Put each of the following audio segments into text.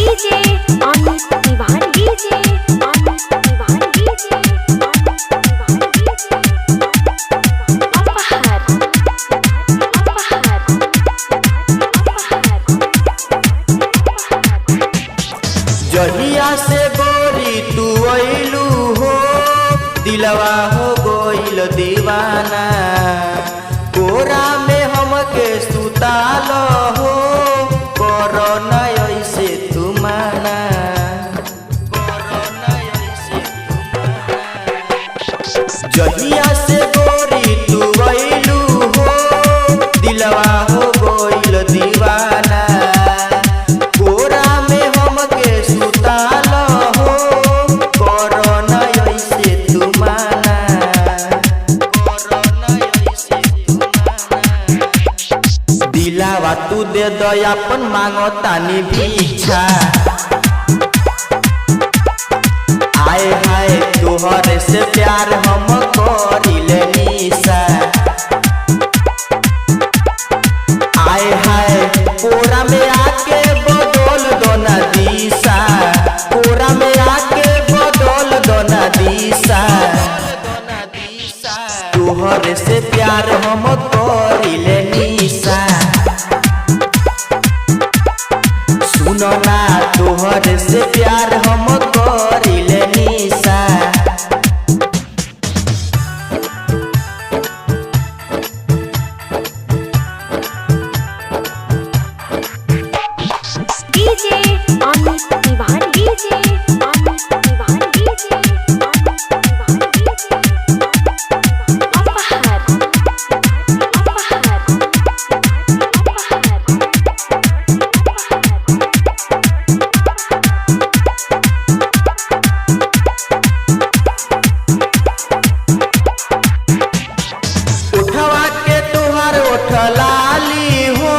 DJ Amit Tiwari DJ Amit Tiwari DJ अपहर जहिया से गोरी तू अइलू हो दिलवा हो गइल दीवाना कोरा में हमके सुताल हो कोरोना ऐसे तू माना जहिया से गोरी तू अइलू हो दिलवा हो गइल दीवाना कोरा में हमके सुताल हो कोरोना ऐसे तू माना दिलावा तू दे दयापन मांगो तानी भिक्षा आए हाय तोहरे से प्यार हम करिले निशा आए हाय कोरा में आके बदल दो ना दिशा कोरा में आके बदल दो ना दिशा तोहरे से प्यार हम करिले निशा सुनो ना तोहरे से प्यार हम करिले Nisha DJ Amit Tiwari DJ Amit Tiwari DJ अपहर उठवा के तुहार उठलाली हो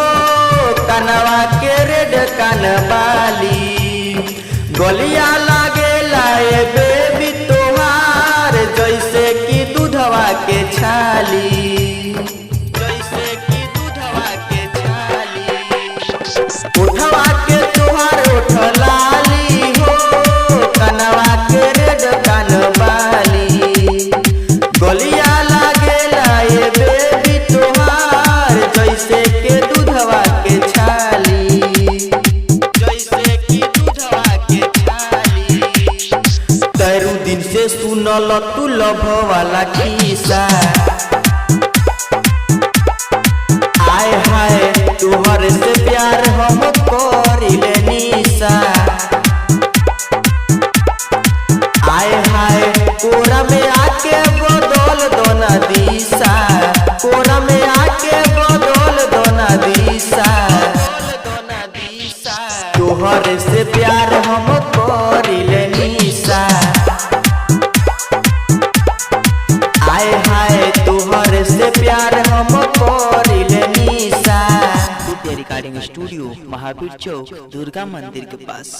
कनवा के रेड कनबाली गलिया लागे लाए बेबी तुहार जैसे कि दूधवा के छाली जैसे कि दूधवा के छाली उठवा के तुहार उठलाली हो कनवा के रेड कनबाली गलिया लागे लाए बेबी तुहार जैसे के दूधवा के छाली जैसे कि दूधवा के छाली तैरू दिन से सुनल तू लभ वाला खिस्सा आए हाय तोहर से प्यार हम करिले निशा आए हाय कोरा में आके बदल दो ना दिशा कोरा में आके बदल दो ना दिशा तोहरे से प्यार हम करिले निशा आए हाय तोहरे से प्यार हम करिले निशा। रिकॉर्डिंग स्टूडियो महावीर चौक दुर्गा मंदिर के पास।